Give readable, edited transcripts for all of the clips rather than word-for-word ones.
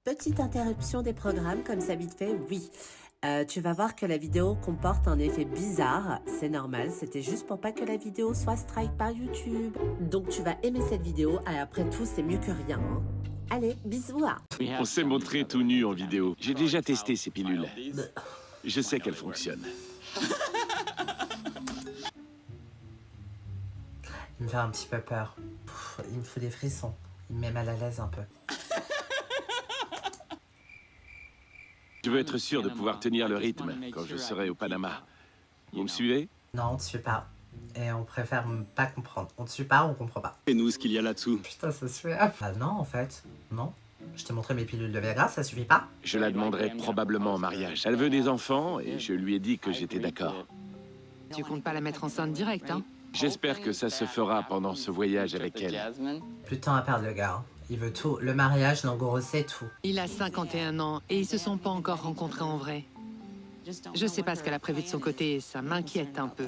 Petite interruption des programmes, comme ça vite fait, oui. Tu vas voir que la vidéo comporte un effet bizarre, c'est normal, c'était juste pour pas que la vidéo soit strike par YouTube. Donc tu vas aimer cette vidéo, et après tout, c'est mieux que rien, hein. Allez, bisous hein. On s'est montré tout nu en vidéo. J'ai déjà testé ces pilules. Je sais qu'elles fonctionnent. Il me fait un petit peu peur. Il me fout des frissons. Il me met mal à l'aise un peu. Je veux être sûr de pouvoir tenir le rythme quand je serai au Panama. Vous me suivez? Non, on te suit pas. Et on préfère pas comprendre. On te suit pas, on comprend pas. Et nous, ce qu'il y a là-dessous. Putain, ça suit. Ah non, en fait. Non. Je t'ai montré mes pilules de Viagra, ça suffit pas? Je la demanderai probablement en mariage. Elle veut des enfants et je lui ai dit que j'étais d'accord. Tu comptes pas la mettre enceinte direct, hein? J'espère que ça se fera pendant ce voyage avec elle. Plus de temps à perdre, le gars. Il veut tout. Le mariage, l'engrosser, tout. Il a 51 ans et ils se sont pas encore rencontrés en vrai. Je sais pas ce qu'elle a prévu de son côté et ça m'inquiète un peu.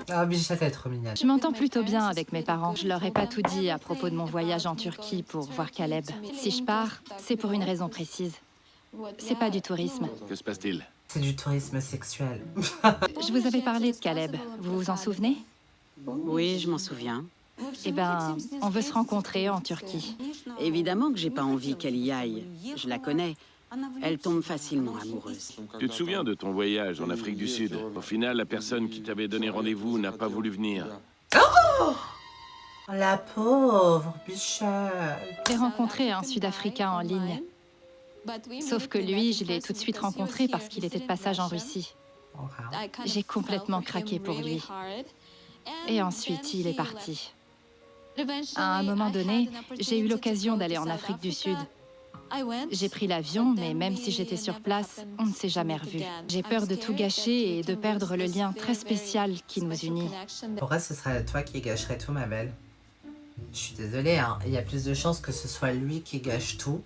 Ah, Bichette, elle est trop mignonne. Je m'entends plutôt bien avec mes parents. Je leur ai pas tout dit à propos de mon voyage en Turquie pour voir Caleb. Si je pars, c'est pour une raison précise. C'est pas du tourisme. Que se passe-t-il? C'est du tourisme sexuel. Je vous avais parlé de Caleb. Vous vous en souvenez? Oui, je m'en souviens. Eh ben, on veut se rencontrer en Turquie. Évidemment que j'ai pas envie qu'elle y aille. Je la connais. Elle tombe facilement amoureuse. Tu te souviens de ton voyage en Afrique du Sud? Au final, la personne qui t'avait donné rendez-vous n'a pas voulu venir. La pauvre Bichette. J'ai rencontré un Sud-Africain en ligne. Sauf que lui, je l'ai tout de suite rencontré parce qu'il était de passage en Russie. J'ai complètement craqué pour lui. Et ensuite, il est parti. À un moment donné, j'ai eu l'occasion d'aller en Afrique du Sud. J'ai pris l'avion, mais même si j'étais sur place, on ne s'est jamais revus. J'ai peur de tout gâcher et de perdre le lien très spécial qui nous unit. Pourquoi ce serait toi qui gâcherais tout, ma belle? Je suis désolée, hein. Il y a plus de chances que ce soit lui qui gâche tout.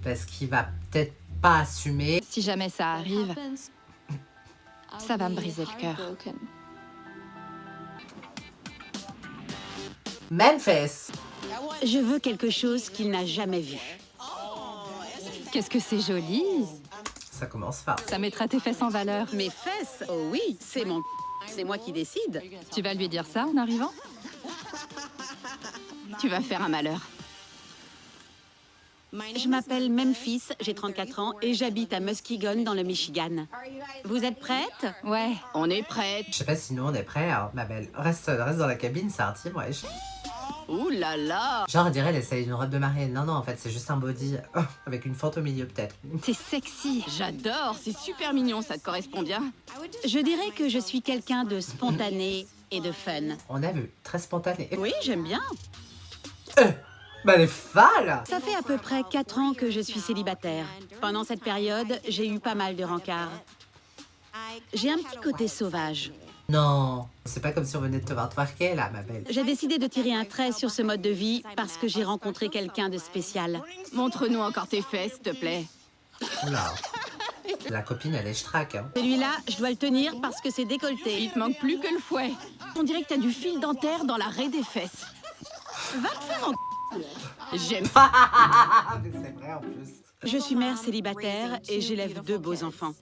Parce qu'il va peut-être pas assumer. Si jamais ça arrive, ça va me briser le cœur. Memphis. Je veux quelque chose qu'il n'a jamais vu. Qu'est-ce que c'est joli! Ça commence fort. Ça mettra tes fesses en valeur. Mes fesses? Oh oui, c'est mon... C'est moi qui décide. Tu vas lui dire ça en arrivant? Tu vas faire un malheur. Je m'appelle Memphis, j'ai 34 ans et j'habite à Muskegon dans le Michigan. Vous êtes prête? Ouais. On est prête. Je sais pas si nous on est prêts, hein, ma belle. Reste dans la cabine, c'est intime, wesh. Ouh là là! Genre, on dirait, elle essaye une robe de mariée. Non, non, en fait, c'est juste un body avec une fente au milieu, peut-être. C'est sexy. J'adore, c'est super mignon, ça te correspond bien. Je dirais que je suis quelqu'un de spontané et de fun. On a vu, très spontané. Oui, j'aime bien. Bah, elle est folle! Ça fait à peu près 4 ans que je suis célibataire. Pendant cette période, j'ai eu pas mal de rencarts. J'ai un petit côté sauvage. Non, c'est pas comme si on venait de te voir twerker, là, ma belle. J'ai décidé de tirer un trait sur ce mode de vie parce que j'ai rencontré quelqu'un de spécial. Montre-nous encore tes fesses, s'il te plaît. Oula. La copine, elle est strack, hein. Celui-là, je dois le tenir parce que c'est décolleté. Il te manque plus que le fouet. On dirait que t'as du fil dentaire dans la raie des fesses. Va te faire en... J'aime. Mais c'est vrai, en plus. Je suis mère célibataire et j'élève 2 beaux enfants.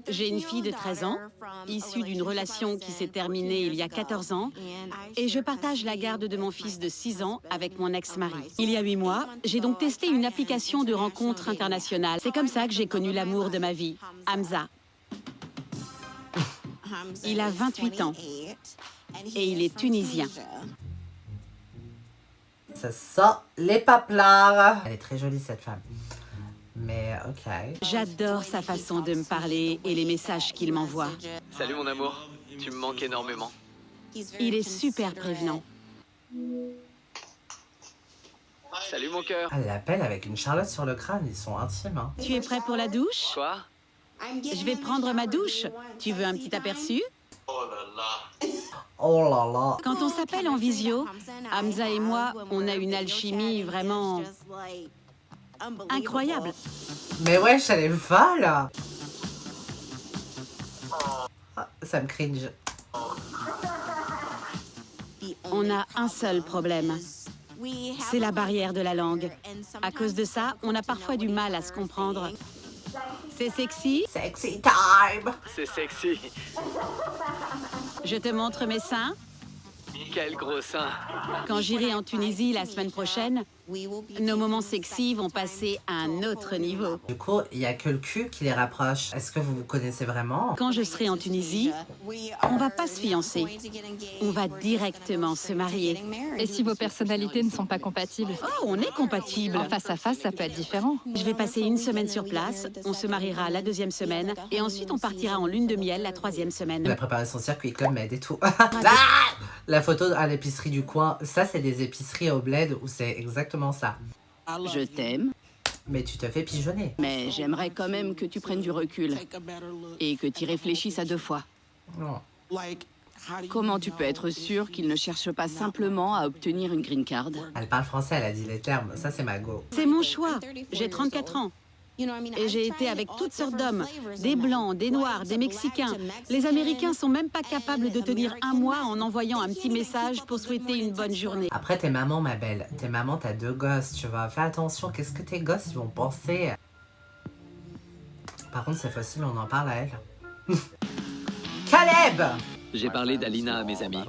J'ai une fille de 13 ans, issue d'une relation qui s'est terminée il y a 14 ans, et je partage la garde de mon fils de 6 ans avec mon ex-mari. Il y a 8 mois, j'ai donc testé une application de rencontre internationale. C'est comme ça que j'ai connu l'amour de ma vie, Hamza. Il a 28 ans et il est tunisien. Ça sent les paplards. Elle est très jolie, cette femme. Mais, ok. J'adore sa façon de me parler et les messages qu'il m'envoie. Salut mon amour, tu me manques énormément. Il est super prévenant. Salut mon cœur. Elle l'appelle avec une charlotte sur le crâne, ils sont intimes, hein. Tu es prêt pour la douche? Quoi? Je vais prendre ma douche. Tu veux un petit aperçu? Oh là là. Quand on s'appelle en visio, Hamza et moi, on a une alchimie vraiment incroyable. Mais wesh, elle est folle. Ah, ça me cringe. On a un seul problème. C'est la barrière de la langue. À cause de ça, on a parfois du mal à se comprendre. C'est sexy? Sexy time. C'est sexy. Je te montre mes seins? Quel gros sein. Quand j'irai en Tunisie la semaine prochaine, nos moments sexy vont passer à un autre niveau. Du coup, il n'y a que le cul qui les rapproche. Est-ce que vous vous connaissez vraiment? Quand je serai en Tunisie, on va pas se fiancer. On va directement se marier. Et si vos personnalités ne sont pas compatibles? Oh, on est compatibles. En face à face, ça peut être différent. Je vais passer une semaine sur place, on se mariera la 2e semaine, et ensuite on partira en lune de miel la 3e Il a semaine. préparé son circuit club med et tout. La photo à l'épicerie du coin, ça c'est des épiceries au bled où c'est exactement ça. Je t'aime, Mais tu te fais pigeonner. mais j'aimerais quand même que tu prennes du recul et que tu réfléchisses à 2 fois. Non. Comment tu peux être sûr qu'il ne cherche pas simplement à obtenir une green card? Elle parle français, elle a dit les termes. Ça c'est ma go. C'est mon choix. J'ai 34 ans. Et j'ai été avec toutes sortes d'hommes, des blancs, des noirs, des mexicains. Les Américains sont même pas capables de tenir un mois en envoyant un petit message pour souhaiter une bonne journée. Après, t'es maman, ma belle. T'es maman, t'as 2 gosses, tu vois. Fais attention, qu'est-ce que tes gosses ils vont penser? Par contre, c'est facile, on en parle à elle. Caleb! J'ai parlé d'Alina à mes amis,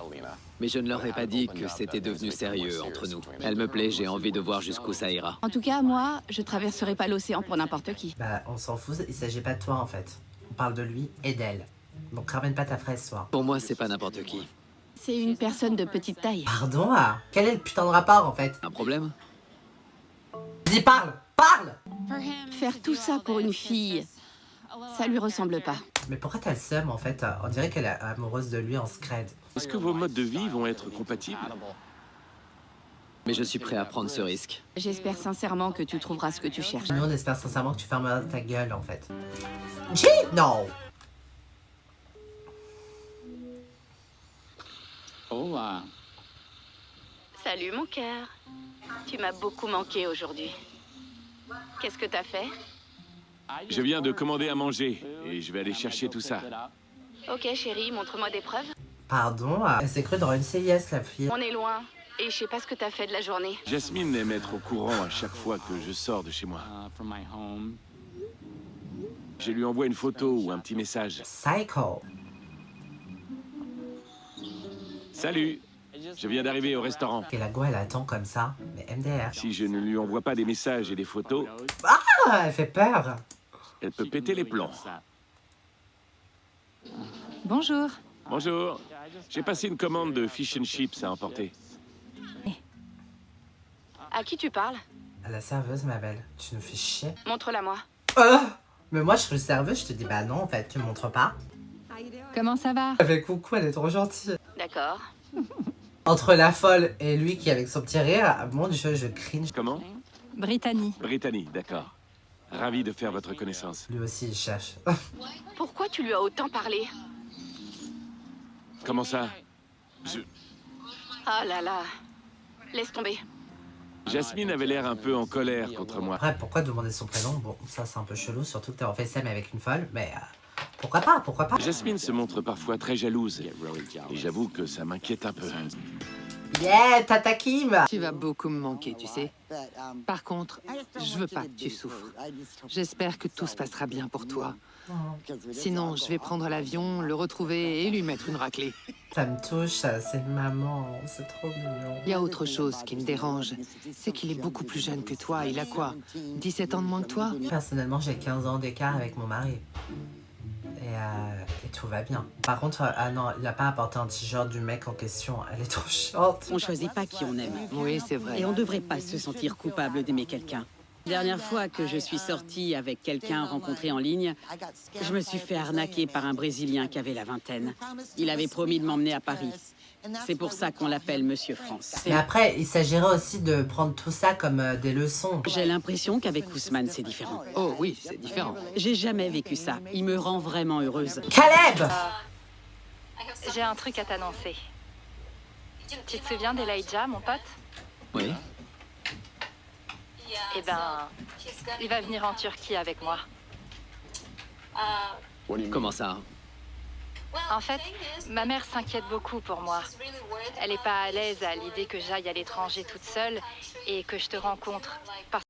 mais je ne leur ai pas dit que c'était devenu sérieux entre nous. Elle me plaît, j'ai envie de voir jusqu'où ça ira. En tout cas, moi, je traverserai pas l'océan pour n'importe qui. Bah, on s'en fout, il s'agit pas de toi en fait. On parle de lui et d'elle. Donc ramène pas ta fraise, toi. Pour moi, c'est pas n'importe qui. C'est une personne de petite taille. Pardon, ah. Quel est le putain de rapport en fait? Un problème? Dis, parle! Parle! Faire tout ça pour une fille, ça lui ressemble pas. Mais pourquoi t'as le seum en fait? On dirait qu'elle est amoureuse de lui en scred. Est-ce que vos modes de vie vont être compatibles? Mais je suis prêt à prendre ce risque. J'espère sincèrement que tu trouveras ce que tu cherches. Nous on espère sincèrement que tu fermes ta gueule en fait. G? Non! Salut mon cœur. Tu m'as beaucoup manqué aujourd'hui. Qu'est-ce que t'as fait? Je viens de commander à manger et je vais aller chercher tout ça. Ok chérie, montre-moi des preuves. Pardon, ah. Elle s'est crue dans une CIS la fille. On est loin et je sais pas ce que t'as fait de la journée. Jasmine aime être au courant à chaque fois que je sors de chez moi. Je lui envoie une photo ou un petit message. Psycho. Salut, je viens d'arriver au restaurant. Et la go elle attend comme ça. Mais MDR. Si je ne lui envoie pas des messages et des photos, Ah, elle fait peur. elle peut péter les plombs. Bonjour. Bonjour, j'ai passé une commande de fish and chips à emporter. À qui tu parles? À la serveuse, ma belle. Tu nous fais chier. Montre-la moi. Mais moi, je suis serveuse, je te dis, bah non, en fait, tu me montres pas. Comment ça va? Elle fait coucou, elle est trop gentille. D'accord. Entre la folle et lui qui avec son petit rire, mon dieu, je cringe. Comment? Brittany. Brittany, d'accord. Ravi de faire votre connaissance. Lui aussi, il cherche. Pourquoi tu lui as autant parlé? Comment ça? Ah là là. Laisse tomber. Jasmine avait l'air un peu en colère contre moi. Après, pourquoi demander son prénom? Bon, ça, c'est un peu chelou, surtout que t'es en FaceTime avec une folle, mais pourquoi pas, pourquoi pas? Jasmine se montre parfois très jalouse. Et j'avoue que ça m'inquiète un peu. Yeah, Tata Kim! Tu vas beaucoup me manquer, tu sais. Par contre, je veux pas que tu souffres. J'espère que tout se passera bien pour toi. Sinon, je vais prendre l'avion, le retrouver et lui mettre une raclée. Ça me touche, ça, c'est une maman, c'est trop mignon. Il y a autre chose qui me dérange, c'est qu'il est beaucoup plus jeune que toi. Il a quoi? 17 ans de moins que toi? Personnellement, j'ai 15 ans d'écart avec mon mari. Et tout va bien. Par contre, ah non, il a pas apporté un t-shirt du mec en question. Elle est trop chiante. On choisit pas qui on aime. Oui, c'est vrai. Et on devrait pas se sentir coupable d'aimer quelqu'un. Dernière fois que je suis sortie avec quelqu'un rencontré en ligne, je me suis fait arnaquer par un Brésilien qui avait la vingtaine. Il avait promis de m'emmener à Paris. C'est pour ça qu'on l'appelle Monsieur France. Mais après, il s'agirait aussi de prendre tout ça comme des leçons. J'ai l'impression qu'avec Ousmane, c'est différent. Oh oui, c'est différent. J'ai jamais vécu ça. Il me rend vraiment heureuse. Caleb! J'ai un truc à t'annoncer. Tu te souviens d'Elijah, mon pote? Oui? Eh ben, il va venir en Turquie avec moi. Comment ça? En fait, ma mère s'inquiète beaucoup pour moi. Elle n'est pas à l'aise à l'idée que j'aille à l'étranger toute seule et que je te rencontre. Parce